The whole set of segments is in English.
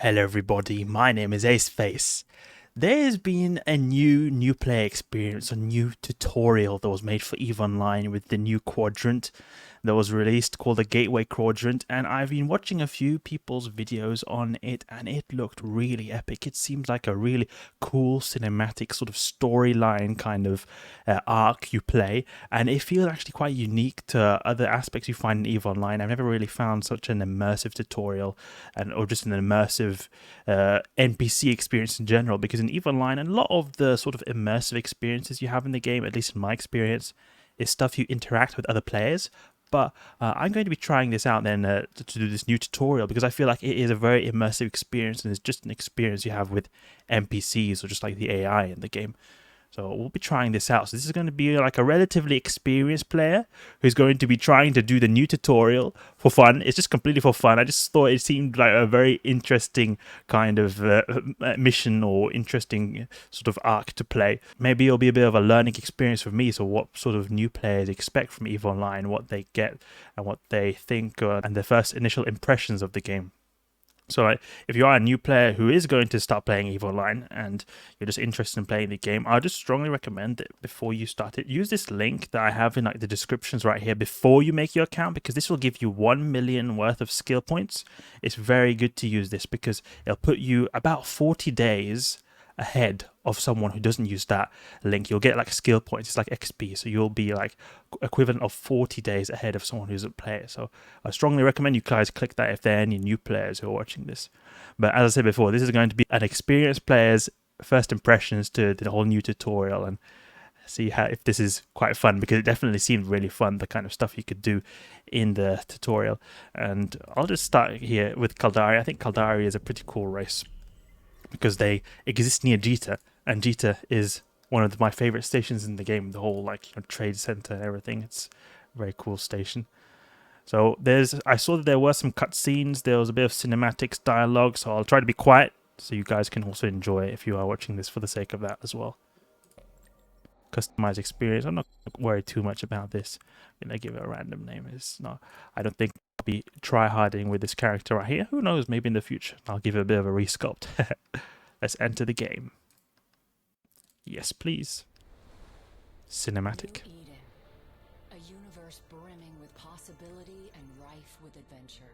Hello everybody, my name is Aceface. There's been a new player experience, a new tutorial that was made for EVE Online with the new quadrant that was released called the Gateway Quadrant, and I've been watching a few people's videos on it and it looked really epic. It seems like a really cool cinematic sort of storyline kind of arc you play, and it feels actually quite unique to other aspects you find in EVE Online. I've never really found such an immersive tutorial or just an immersive NPC experience in general, because in EVE Online, a lot of the sort of immersive experiences you have in the game, at least in my experience, is stuff you interact with other players. But I'm going to be trying this out then to do this new tutorial, because I feel like it is a very immersive experience and it's just an experience you have with NPCs or just like the AI in the game. So we'll be trying this out. So this is going to be like a relatively experienced player who's going to be trying to do the new tutorial for fun. It's just completely for fun. I just thought it seemed like a very interesting kind of mission or interesting sort of arc to play. Maybe it'll be a bit of a learning experience for me. So what sort of new players expect from EVE Online, what they get and what they think and their first initial impressions of the game. So if you are a new player who is going to start playing EVE Online and you're just interested in playing the game, I just strongly recommend that before you start it, use this link that I have in like the descriptions right here before you make your account, because this will give you 1 million worth of skill points. It's very good to use this because it'll put you about 40 days ahead of someone who doesn't use that link. You'll get like skill points. It's like XP, so you'll be like equivalent of 40 days ahead of someone who doesn't play it. So I strongly recommend you guys click that if there are any new players who are watching this. But as I said before, this is going to be an experienced player's first impressions to the whole new tutorial, and see how if this is quite fun, because it definitely seemed really fun, the kind of stuff you could do in the tutorial. And I'll just start here with Caldari. I think Caldari is a pretty cool race because they exist near Jita, and Jita is one of my favorite stations in the game. The whole like trade center and everything. It's a very cool station. So I saw that there were some cutscenes. There was a bit of cinematics, dialogue. So I'll try to be quiet so you guys can also enjoy it if you are watching this for the sake of that as well. Customized experience. I'm not worried too much about this. I'm gonna give it a random name. I don't think I'll be try-harding with this character right here. Who knows? Maybe in the future I'll give it a bit of a resculpt. Let's enter the game. Yes, please. Cinematic. New Eden, a universe brimming with possibility and rife with adventure.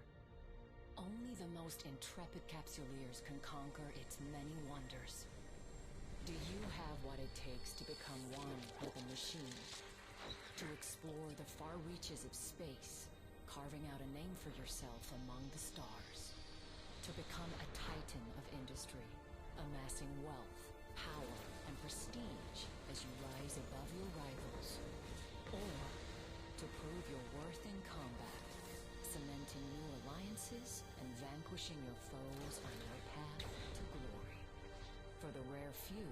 Only the most intrepid capsuleers can conquer its many wonders. Do you have what it takes to become one with a machine? To explore the far reaches of space, carving out a name for yourself among the stars. To become a titan of industry, amassing wealth, power, and prestige as you rise above your rivals. Or to prove your worth in combat, cementing new alliances and vanquishing your foes on your path to glory. For the rare few,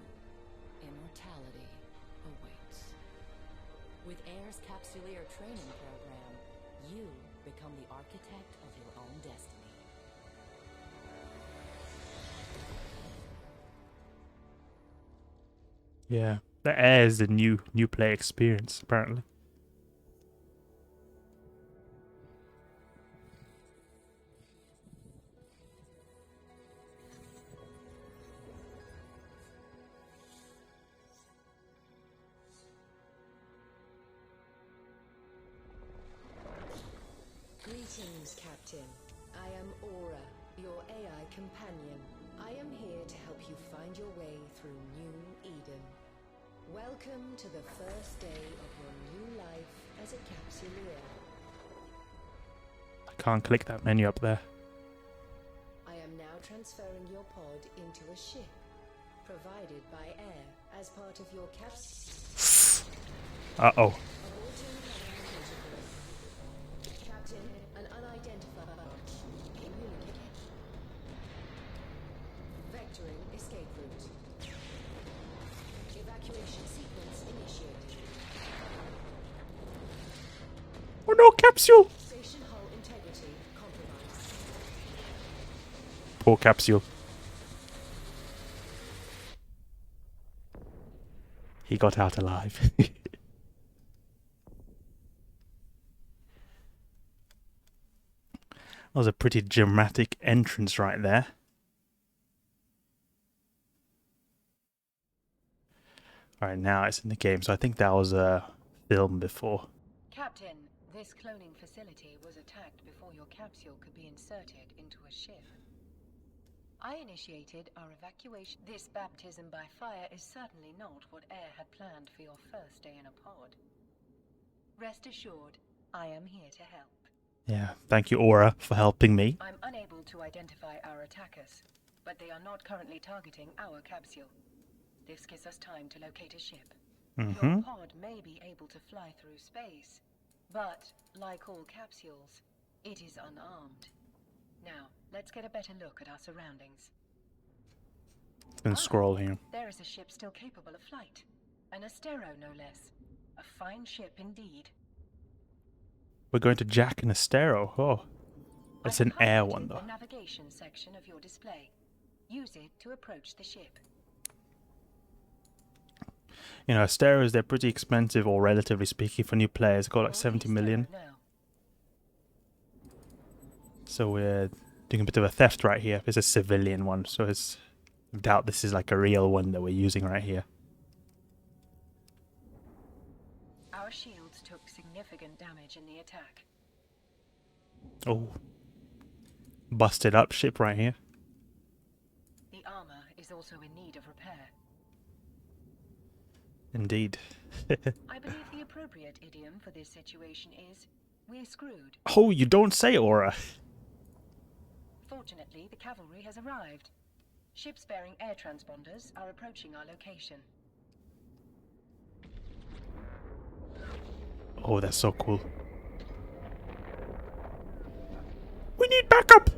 immortality awaits. With AIR's Capsuleer training program, you become the architect of your own destiny. Yeah, that airs the new play experience apparently. Greetings, Captain. I am Aura, your AI companion. I am here to help you find your way through New Eden. Welcome to the first day of your new life as a capsuleer. I can't click that menu up there. I am now transferring your pod into a ship, provided by Air, as part of your Uh-oh. Captain, an unidentified communicator. Vectoring escape route. Evacuation sequence initiated. Oh no, capsule! Station hull integrity compromised. Poor capsule. He got out alive. That was a pretty dramatic entrance right there. Alright, now it's in the game, so I think that was a film before. Captain, this cloning facility was attacked before your capsule could be inserted into a ship. I initiated our evacuation. This baptism by fire is certainly not what Air had planned for your first day in a pod. Rest assured, I am here to help. Yeah, thank you, Aura, for helping me. I'm unable to identify our attackers, but they are not currently targeting our capsule. This gives us time to locate a ship. Your pod may be able to fly through space, but, like all capsules, it is unarmed. Now, let's get a better look at our surroundings. Can scroll here. There is a ship still capable of flight. An Astero, no less. A fine ship indeed. We're going to Jack and Astero. Oh, it's an I've air highlighted one, though. the navigation section of your display. Use it to approach the ship. You know, Asteros, they're pretty expensive, or relatively speaking, for new players. Got like 70 million. So we're doing a bit of a theft right here. It's a civilian one, so it's... I doubt this is like a real one that we're using right here. Our shields took significant damage in the attack. Oh. Busted up ship right here. The armor is also in need of repair. Indeed. I believe the appropriate idiom for this situation is, we're screwed. Oh, you don't say, Aura. Fortunately, the cavalry has arrived. Ships bearing air transponders are approaching our location. Oh, that's so cool. We need backup!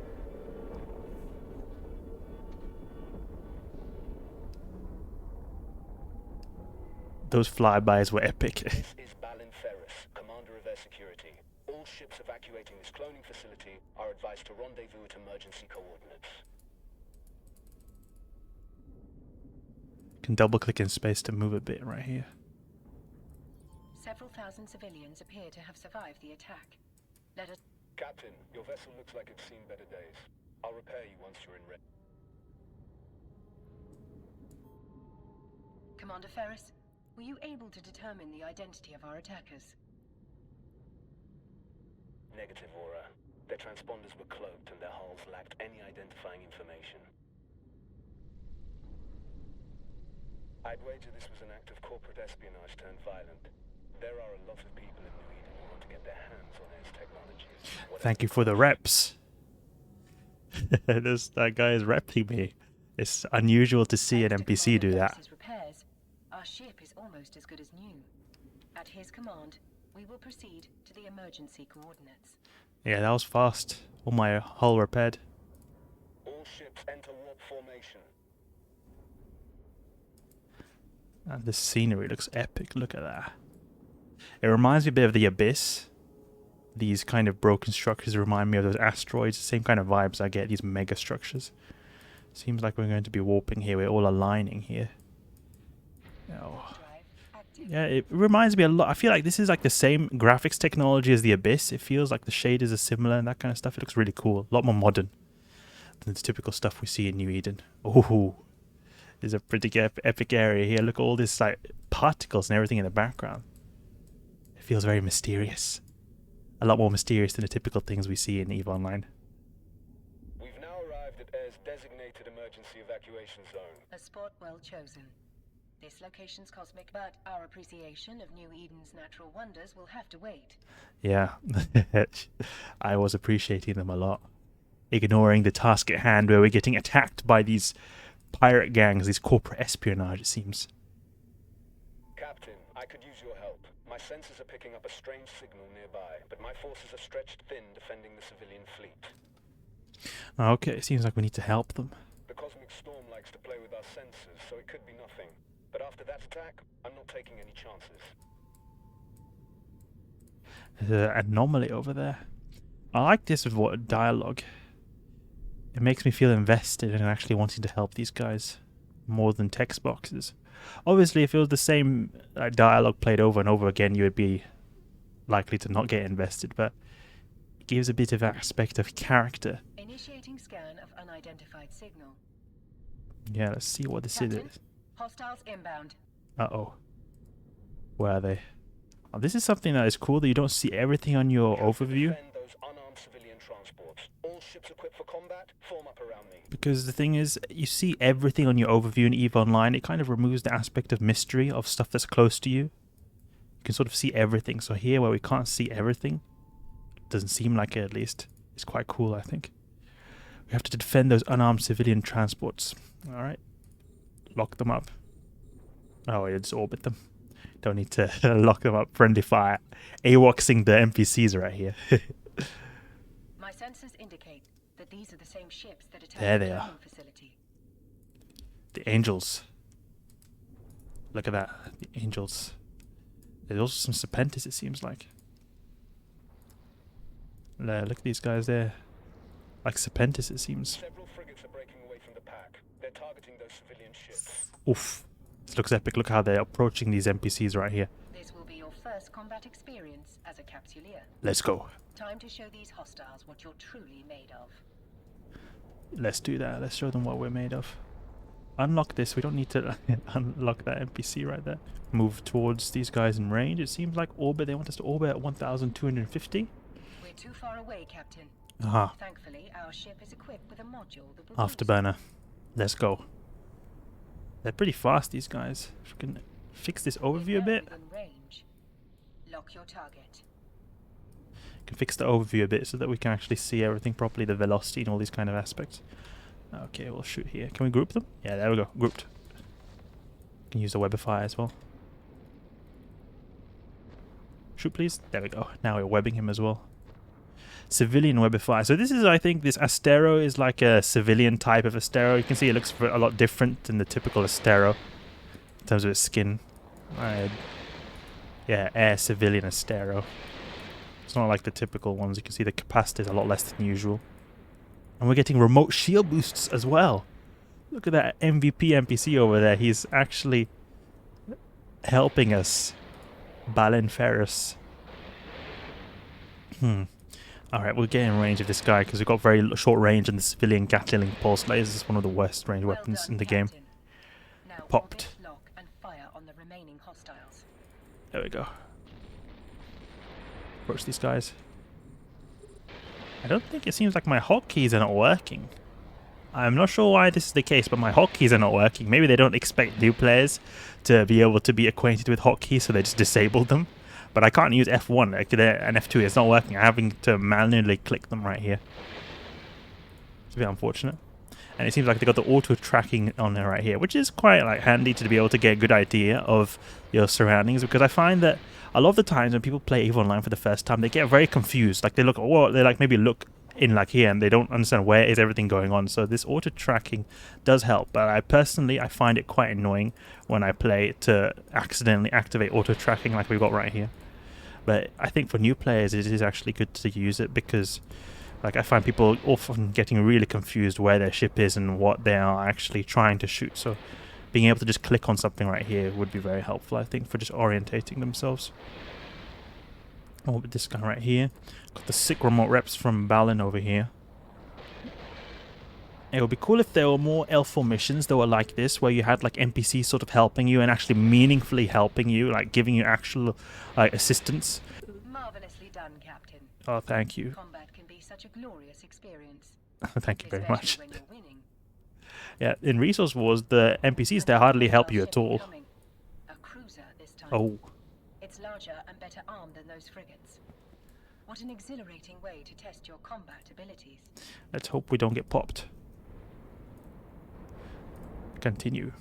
Those flybys were epic. This is Balin Ferris, Commander of Air Security. All ships evacuating this cloning facility are advised to rendezvous at emergency coordinates. Can double click in space to move a bit right here. Several thousand civilians appear to have survived the attack. Let us... Captain, your vessel looks like it's seen better days. I'll repair you once you're in Commander Ferris, were you able to determine the identity of our attackers? Negative, Aura. Their transponders were cloaked and their hulls lacked any identifying information. I'd wager this was an act of corporate espionage turned violent. There are a lot of people in New Eden who want to get their hands on Air's technologies. Thank you for the reps. That guy is repping me. It's unusual to see an NPC do that. Repairs, our ship is almost as good as new. At his command, we will proceed to the emergency coordinates. Yeah, that was fast. All my hull repaired. All ships enter warp formation. And the scenery looks epic. Look at that. It reminds me a bit of the Abyss. These kind of broken structures remind me of those asteroids. Same kind of vibes I get, these mega structures. Seems like we're going to be warping here. We're all aligning here. Oh. Yeah, it reminds me a lot. I feel like this is like the same graphics technology as the Abyss. It feels like the shaders are similar and that kind of stuff. It looks really cool. A lot more modern than the typical stuff we see in New Eden. Oh, there's a pretty epic area here. Look at all this like particles and everything in the background. It feels very mysterious. A lot more mysterious than the typical things we see in EVE Online. We've now arrived at Air's designated emergency evacuation zone. A spot well chosen. This location's cosmic, but our appreciation of New Eden's natural wonders will have to wait. Yeah, I was appreciating them a lot. Ignoring the task at hand where we're getting attacked by these pirate gangs, these corporate espionage, it seems. Captain, I could use your help. My sensors are picking up a strange signal nearby, but my forces are stretched thin defending the civilian fleet. Okay, it seems like we need to help them. The cosmic storm likes to play with our sensors, so it could be nothing. But after that attack, I'm not taking any chances. There's an anomaly over there. I like this with dialogue. It makes me feel invested in actually wanting to help these guys more than text boxes. Obviously, if it was the same dialogue played over and over again, you would be likely to not get invested, but it gives a bit of aspect of character. Initiating scan of unidentified signal. Yeah, let's see what this Captain, is. hostiles inbound. Uh-oh. Where are they? Oh, this is something that is cool that you don't see everything on your overview. Defend those unarmed civilian transports. All ships equipped for combat, form up around me. Because the thing is, you see everything on your overview in EVE Online. It kind of removes the aspect of mystery of stuff that's close to you. You can sort of see everything. So here, where we can't see everything, doesn't seem like it at least, it's quite cool, I think. We have to defend those unarmed civilian transports. Alright. Lock them up. Oh, yeah, just orbit them. Don't need to lock them up. Friendly fire. AWACSing the NPCs right here. My sensors indicate that these are the same ships that attacked There the they are. training facility. The angels. Look at that. The angels. There's also some Serpentis, it seems like. Look at these guys there. Like Serpentis, it seems. Several frigates are breaking away from the pack. They're targeting those civilian ships. Oof. This looks epic. Look how they're approaching these NPCs right here. This will be your first combat experience as a capsuleer. Let's go. Time to show these hostiles what you're truly made of. Let's do that. Let's show them what we're made of. Unlock this. We don't need to unlock that NPC right there. Move towards these guys in range. It seems like orbit. They want us to orbit at 1,250. We're too far away, Captain. Aha. Thankfully, our ship is equipped with a module that will boost. Afterburner. Let's go. They're pretty fast, these guys. If we can fix this overview a bit. Within range. Lock your target. Can fix the overview a bit so that we can actually see everything properly, the velocity and all these kind of aspects. Okay, we'll shoot here. Can we group them? Yeah, there we go. Grouped. Can use the web of fire as well. Shoot, please. There we go. Now we're webbing him as well. Civilian web of fire. So this is, I think, this Astero is like a civilian type of Astero. You can see it looks a lot different than the typical Astero in terms of its skin. Yeah, air civilian Astero. It's not like the typical ones. You can see the capacity is a lot less than usual. And we're getting remote shield boosts as well. Look at that MVP NPC over there. He's actually helping us. Balin Ferris. Alright, we'll get in range of this guy because we've got very short range and the civilian Gatling pulse lasers is one of the worst range weapons in the game. Now Popped. orbit, lock, and fire on the remaining hostiles. There we go. Approach these guys. I don't think it seems like my hotkeys are not working. I'm not sure why this is the case, but my hotkeys are not working. Maybe they don't expect new players to be able to be acquainted with hotkeys, so they just disabled them. But I can't use F1 and F2. It's not working. I'm having to manually click them right here. It's a bit unfortunate. And it seems like they got the auto tracking on there right here, which is quite like handy to be able to get a good idea of your surroundings. Because I find that a lot of the times when people play EVE Online for the first time, they get very confused. Like they look, oh, they like maybe look in like here and they don't understand where is everything going on. So this auto tracking does help, but I find it quite annoying when I play to accidentally activate auto tracking like we've got right here. But I think for new players it is actually good to use it because like I find people often getting really confused where their ship is and what they are actually trying to shoot. So being able to just click on something right here would be very helpful, I think, for just orientating themselves. Oh, but this guy right here. Got the sick remote reps from Balin over here. It would be cool if there were more L4 missions that were like this, where you had like NPCs sort of helping you and actually meaningfully helping you, like giving you actual assistance. Marvelously done, Captain. Oh, thank you. Combat can be such a glorious experience. Thank you very much. Especially when you're winning. Yeah, in Resource Wars, the NPCs, they hardly help you at all. A cruiser this time. Oh. It's larger and better armed than those frigates. What an exhilarating way to test your combat abilities. Let's hope we don't get popped. Continue.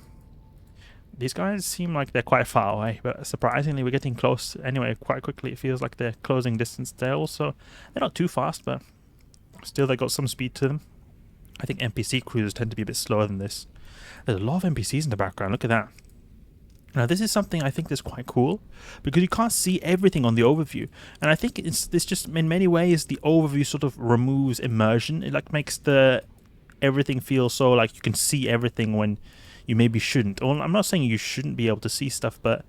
These guys seem like they're quite far away, but surprisingly we're getting close anyway quite quickly. It feels like they're closing distance there. Also, they're not too fast, but still they got some speed to them. I think NPC cruisers tend to be a bit slower than this. There's a lot of NPCs in the background. Look at that. Now this is something I think that's quite cool because you can't see everything on the overview, and I think this just in many ways the overview sort of removes immersion. It like makes the everything feel so like you can see everything when you maybe shouldn't. Well, I'm not saying you shouldn't be able to see stuff, but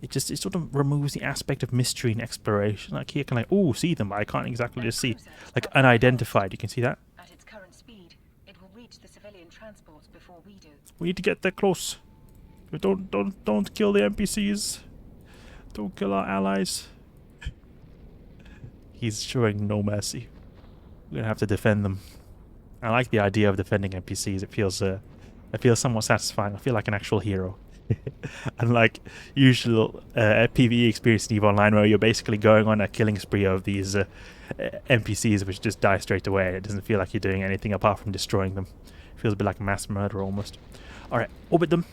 it sort of removes the aspect of mystery and exploration. Like here, can I see them, but I can't exactly just see like unidentified. You can see that. At its current speed, it will reach the civilian transports before we do. We need to get there close. Don't kill the NPCs. Don't kill our allies. He's showing no mercy. We're gonna have to defend them. I like the idea of defending NPCs. It feels somewhat satisfying. I feel like an actual hero. Unlike usual PvE experience in EVE Online, where you're basically going on a killing spree of these NPCs which just die straight away. It doesn't feel like you're doing anything apart from destroying them. It feels a bit like mass murder almost. Alright, orbit them.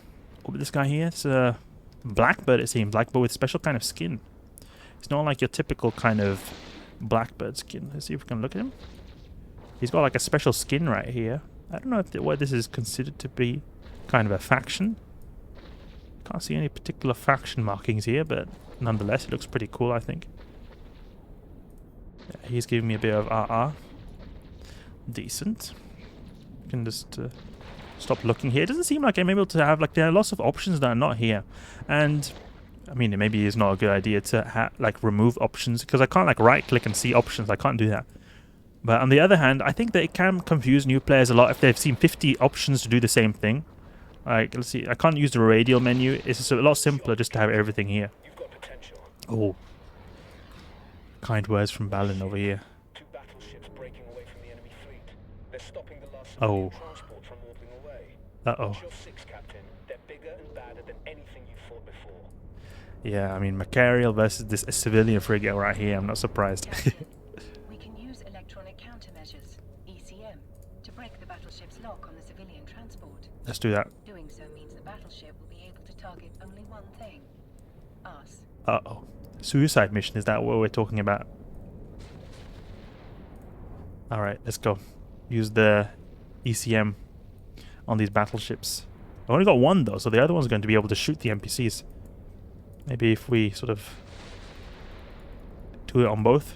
Orbit this guy here. It's a blackbird, it seems like, but with special kind of skin. It's not like your typical kind of blackbird skin. Let's see if we can look at him. He's got like a special skin right here. I don't know if what this is considered to be kind of a faction. Can't see any particular faction markings here, but nonetheless, it looks pretty cool, I think. Yeah, he's giving me a bit of RR. Decent. You can just stop looking here. It doesn't seem like I'm able to have, like, there are lots of options that are not here. And, I mean, it maybe is not a good idea to, like, remove options, because I can't, like, right-click and see options. I can't do that. But on the other hand, I think that it can confuse new players a lot if they've seen 50 options to do the same thing. Like, let's see, I can't use the radial menu. It's just a lot simpler just to have everything here. Oh. Kind words from Balin over here. Two battleships breaking away from the enemy fleet. They're stopping the last Oh. transport from warping away. Uh-oh. Watch your six, Captain. They're bigger and badder than anything you've fought before. Yeah, I mean, Macarial versus this civilian frigate right here. I'm not surprised. Captain, we can use electronic countermeasures, ECM, to break the battleship's lock on the civilian transport. Let's do that. Doing so means the battleship will be able to target only one thing. Us. Uh-oh. Suicide mission, is that what we're talking about? Alright, let's go. Use the ECM on these battleships. I've only got one though, so the other one's going to be able to shoot the NPCs. Maybe if we sort of do it on both.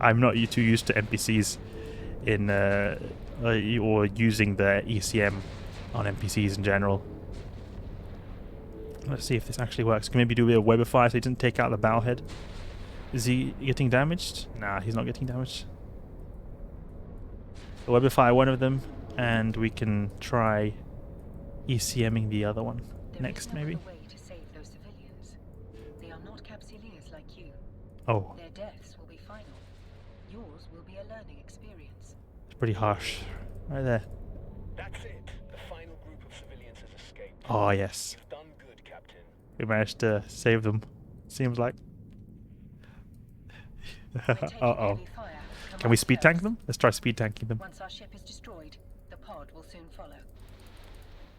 I'm not too used to NPCs in or using the ECM on NPCs in general. Let's see if this actually works. Can maybe do a bit of webify so he doesn't take out the bow head. Is he getting damaged? Nah, he's not getting damaged. So webify one of them, and we can try ECMing the other one next, maybe. There is no other way to save those civilians. They are not capsuleers like you. Oh, Their deaths will be final. Yours will be a learning experience. it's pretty harsh. Right there. That's it. The final group of civilians has escaped. Oh, yes. You've done good, Captain. We managed to save them. Seems like. We're taking Uh-oh. heavy fire. Come Can we on speed tank first. them? Let's try speed tanking them. Once our ship is destroyed, the pod will soon follow.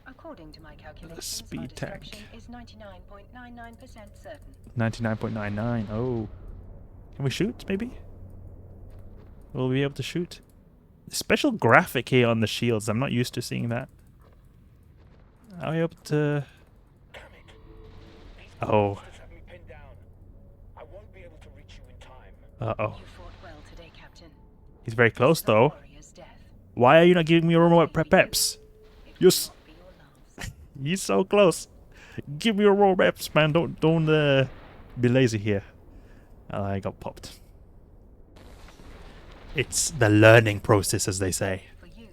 According to my calculations, speed our tank. destruction is 99.99% certain. 99.99. Oh. Can we shoot, maybe? Will we be able to shoot? Special graphic here on the shields. I'm not used to seeing that. Are we able to... Damn it. These Oh. bastards have me pinned down. I won't be able to reach you in time. Uh-oh. You fought well today, Captain. He's very close, The though. warrior's death. Why are you not giving me a remote peps? It will Yes. not be your last. He's so close. Give me a roll reps, man. Don't be lazy here. I got popped. It's the learning process, as they say. For you,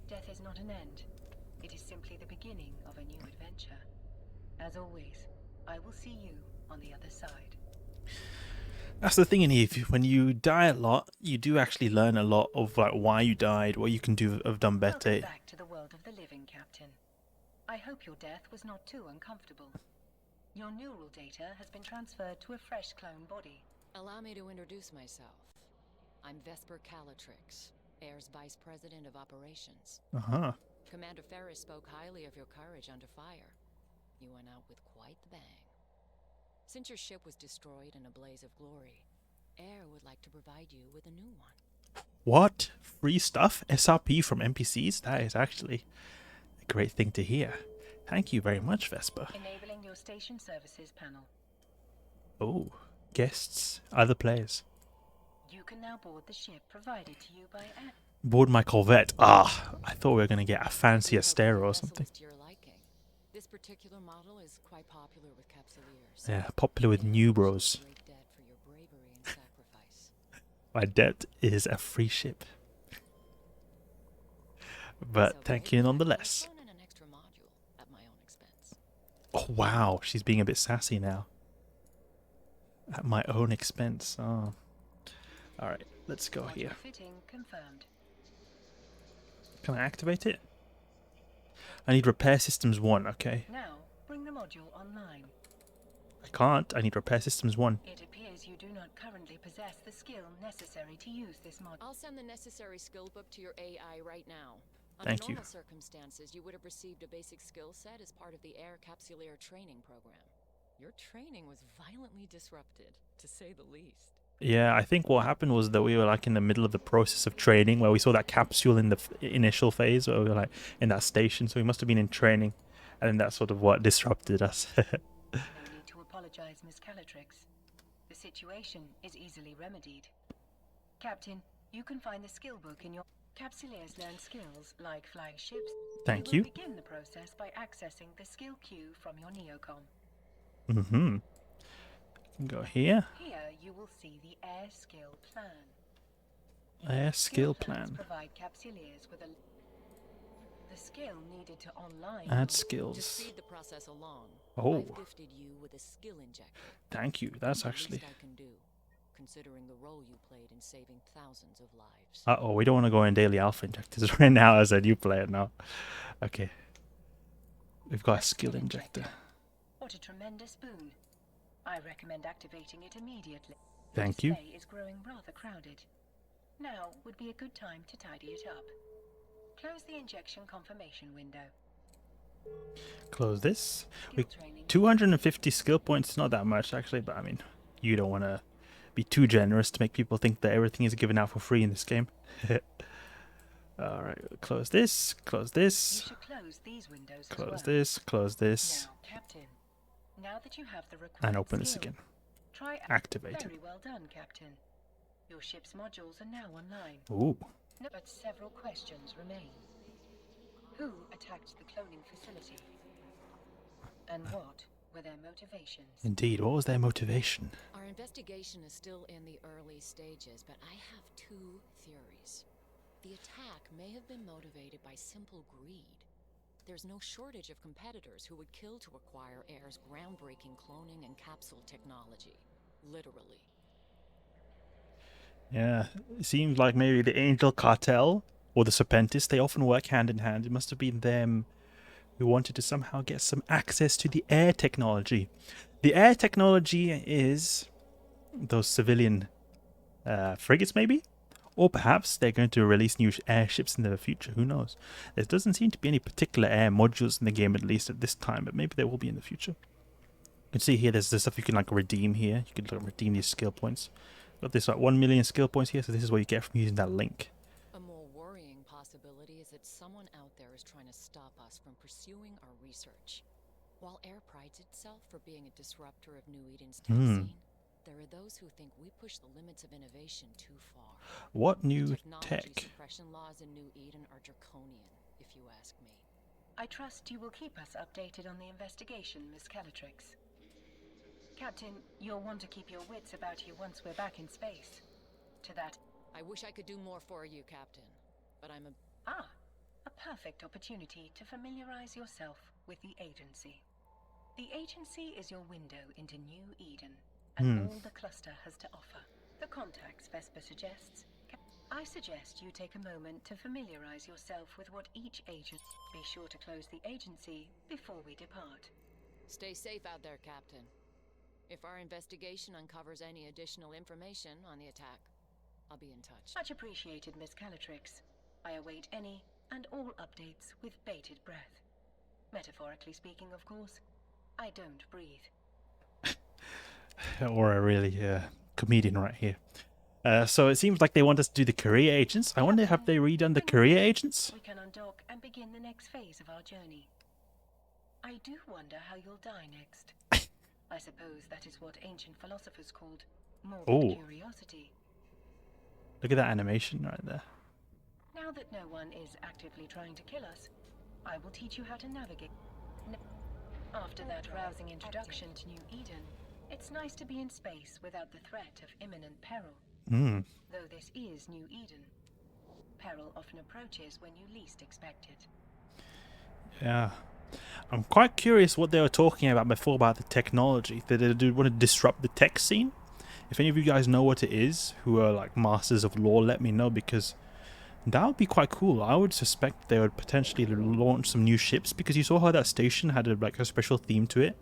death is not an end. It is simply the beginning of a new adventure. As always, I will see you on the other side. That's the thing in Eve. When you die a lot, you do actually learn a lot of like why you died, what you can have done better. Welcome back to the world of the living, Captain. I hope your death was not too uncomfortable. Your neural data has been transferred to a fresh clone body. Allow me to introduce myself. I'm Vesper Calatrix, Air's Vice President of Operations. Uh-huh. Commander Ferris spoke highly of your courage under fire. You went out with quite the bang. Since your ship was destroyed in a blaze of glory, Air would like to provide you with a new one. What? Free stuff? SRP from NPCs? That is actually a great thing to hear. Thank you very much, Vesper. Enabling your station services panel. Oh, guests, other players. You can now board the ship provided to you by Air. Board my Corvette. Ah, I thought we were going to get a fancy We hope Astero the or vessel something. is to your liking. This particular model is quite popular with capsuleers. Yeah, popular with new bros. Great debt for your bravery and sacrifice. My debt is a free ship. But So thank great. you nonetheless. I'll throw in an extra module at my own expense. Oh, wow. She's being a bit sassy now. At my own expense. Oh. Alright, let's go here. Module fitting confirmed. Can I activate it? I need repair systems 1, okay. Now, bring the module online. I can't. I need repair systems 1. It appears you do not currently possess the skill necessary to use this module. I'll send the necessary skill book to your AI right now. Thank Under you. normal circumstances, you would have received a basic skill set as part of the Air Capsuleer training program. Your training was violently disrupted, to say the least. Yeah, I think what happened was that we were like in the middle of the process of training where we saw that capsule in the initial phase where we were like in that station. So we must have been in training. And then that's sort of what disrupted us. No need to apologize, Miss Calatrix. The situation is easily remedied. Captain, you can find the skill book in your... Capsuleers learn skills like flying ships. Thank You you. will begin the process by accessing the skill queue from your neocom. Mm-hmm. Go here. Here you will see the Air Skill Plan. Air skill plans plan. provide Capsuleers with the skill needed to online. Add To skills. speed the process along, Oh. I've gifted you with a skill injector. Thank you. That's The actually... least I can do, considering the role you played in saving thousands of lives. Uh-oh, we don't want to go in daily alpha injectors right now as a new player now. Okay. We've got a skill injector. What a tremendous boon. I recommend activating it immediately. The Thank you. display is growing rather crowded. Now would be a good time to tidy it up. Close the injection confirmation window. Close this. Skill We, training. 250 skill points, not that much actually, but I mean, you don't want to be too generous to make people think that everything is given out for free in this game. Alright, close this, close You this, should close these windows as close well. this, close this, Now, Captain, now that you have the required and open this skill, again. try Activate it. Very well done, Captain. Your ship's modules are now online. Ooh. No, but several questions remain. Who attacked the cloning facility? And what were their motivations? Indeed, what was their motivation? Our investigation is still in the early stages, but I have two theories. The attack may have been motivated by simple greed. There's no shortage of competitors who would kill to acquire Air's groundbreaking cloning and capsule technology. Literally. Yeah, it seems like maybe the Angel Cartel or the Serpentis, they often work hand in hand. It must have been them who wanted to somehow get some access to the air technology. The air technology is those civilian frigates, maybe? Or perhaps they're going to release new airships in the future. Who knows? There doesn't seem to be any particular air modules in the game, at least at this time, but maybe there will be in the future. You can see here there's the stuff you can like redeem here. You can redeem these skill points. Got this like 1 million skill points here, so this is what you get from using that link. A more worrying possibility is that someone out there is trying to stop us from pursuing our research. While Air prides itself for being a disruptor of New Eden's tech scene, there are those who think we push the limits of innovation too far. What new Technology tech? suppression laws in New Eden are draconian, if you ask me. I trust you will keep us updated on the investigation, Miss Calatrix. Captain, you'll want to keep your wits about you once we're back in space. To that... I wish I could do more for you, Captain, but I'm a... a perfect opportunity to familiarize yourself with the agency. The agency is your window into New Eden, and all the cluster has to offer. The contacts Vesper suggests. I suggest you take a moment to familiarize yourself with what each agent... Be sure to close the agency before we depart. Stay safe out there, Captain. If our investigation uncovers any additional information on the attack, I'll be in touch. Much appreciated, Miss Calatrix. I await any and all updates with bated breath. Metaphorically speaking, of course. I don't breathe. Or a really comedian right here. So it seems like they want us to do the career agents. I wonder, have they redone the career agents? We can undock and begin the next phase of our journey. I do wonder how you'll die next. I suppose that is what ancient philosophers called morbid curiosity. Look at that animation right there. Now that no one is actively trying to kill us, I will teach you how to navigate. After that rousing introduction to New Eden, it's nice to be in space without the threat of imminent peril. Though this is New Eden, peril often approaches when you least expect it. Yeah. I'm quite curious what they were talking about before about the technology. That they do want to disrupt the tech scene. If any of you guys know what it is, who are like masters of lore, let me know, because that would be quite cool. I would suspect they would potentially launch some new ships, because you saw how that station had a special theme to it.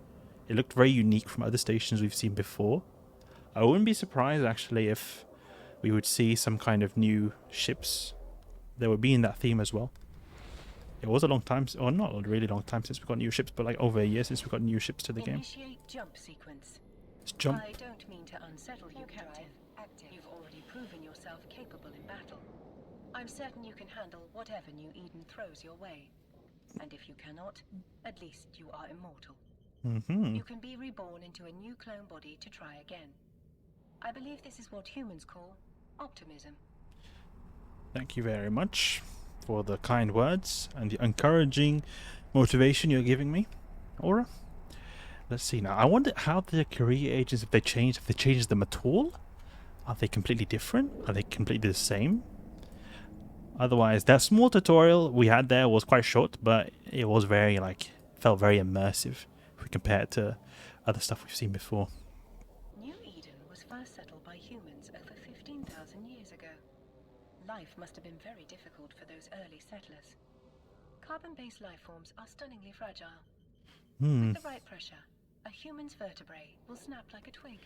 It looked very unique from other stations we've seen before. I wouldn't be surprised actually if we would see some kind of new ships that would be in that theme as well. It was a long time, or not a really long time since we got new ships, but like over a year since we got new ships to the game. Initiate jump sequence. Let's jump. I don't mean to unsettle you, Captain. You've already proven yourself capable in battle. I'm certain you can handle whatever New Eden throws your way. And if you cannot, at least you are immortal. Mm-hmm. You can be reborn into a new clone body to try again. I believe this is what humans call optimism. Thank you very much for the kind words and the encouraging motivation you're giving me, Aura. Let's see now. I wonder how the career agents, if they changed them at all. Are they completely different? Are they completely the same? Otherwise, that small tutorial we had there was quite short, but it was very felt very immersive if we compare it to other stuff we've seen before. New Eden was first settled by humans over 15,000 years ago. Life must have been very difficult for those early settlers. Carbon-based life forms are stunningly fragile. With the right pressure, a human's vertebrae will snap like a twig.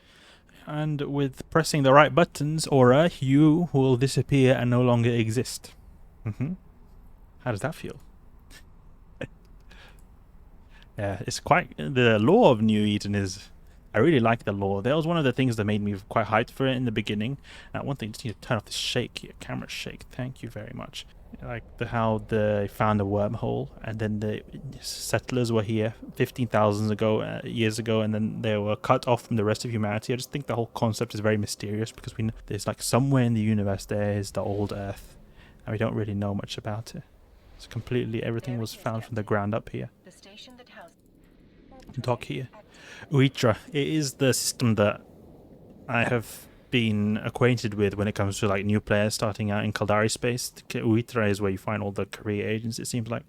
And with pressing the right buttons, Aura, you will disappear and no longer exist. How does that feel? Yeah, it's quite... The lore of New Eden is... I really like the lore. That was one of the things that made me quite hyped for it in the beginning. Now, one thing, just need to turn off this shake here. Camera shake. Thank you very much. Like how they found a wormhole, and then the settlers were here 15,000 years ago, and then they were cut off from the rest of humanity. I just think the whole concept is very mysterious, because we know there's like somewhere in the universe there is the old Earth, and we don't really know much about it. It's completely, everything was found from the ground up here. The station that housed Dock here. Uitra. It is the system that I have been acquainted with when it comes to like new players starting out in Caldari space. Uitra is where you find all the career agents, it seems like.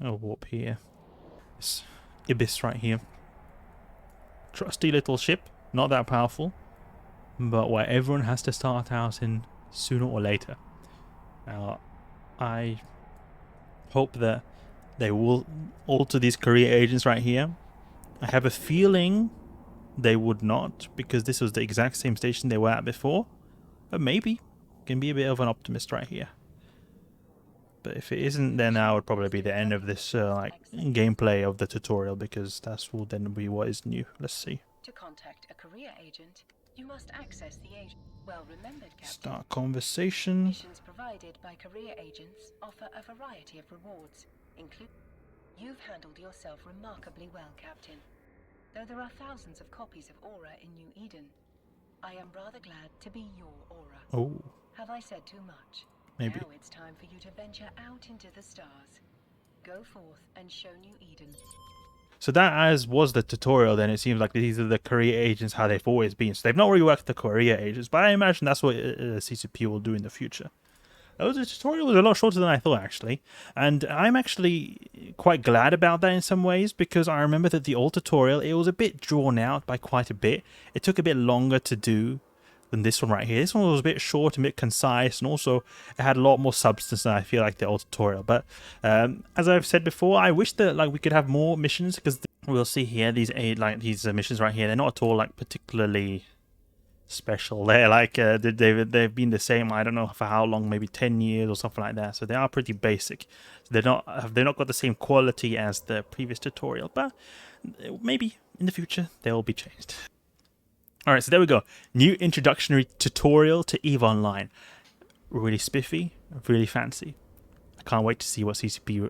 Oh, warp here. This Ibis right here. Trusty little ship, not that powerful, but where everyone has to start out in sooner or later. Now, I hope that they will alter these career agents right here. I have a feeling they would not, because this was the exact same station they were at before. But maybe. Can be a bit of an optimist right here. But if it isn't, then that would probably be the end of this gameplay of the tutorial, because that will then be what is new. Let's see. To contact a career agent, you must access the agent. Well remembered, Captain. Start conversation. Missions provided by career agents offer a variety of rewards, including... You've handled yourself remarkably well, Captain. Though there are thousands of copies of Aura in New Eden, I am rather glad to be your Aura. Oh. Have I said too much? Maybe. Now it's time for you to venture out into the stars. Go forth and show New Eden. So that as was the tutorial, then it seems like these are the career agents how they've always been. So they've not reworked the career agents, but I imagine that's what CCP will do in the future. The tutorial was a lot shorter than I thought, actually. And I'm actually quite glad about that in some ways, because I remember that the old tutorial, it was a bit drawn out by quite a bit. It took a bit longer to do than this one right here. This one was a bit short and a bit concise, and also it had a lot more substance than I feel like the old tutorial. But as I've said before, I wish that we could have more missions, because we'll see here these missions right here. They're not at all particularly special. They're they've been the same, I don't know for how long, maybe 10 years or something like that. So they are pretty basic. So they're not got the same quality as the previous tutorial, but maybe in the future they will be changed. Alright, so there we go. New introductory tutorial to EVE Online. Really spiffy, really fancy. I can't wait to see what CCP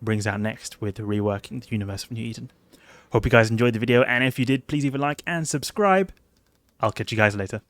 brings out next with reworking the universe of New Eden. Hope you guys enjoyed the video, and if you did, please leave a like and subscribe. I'll catch you guys later.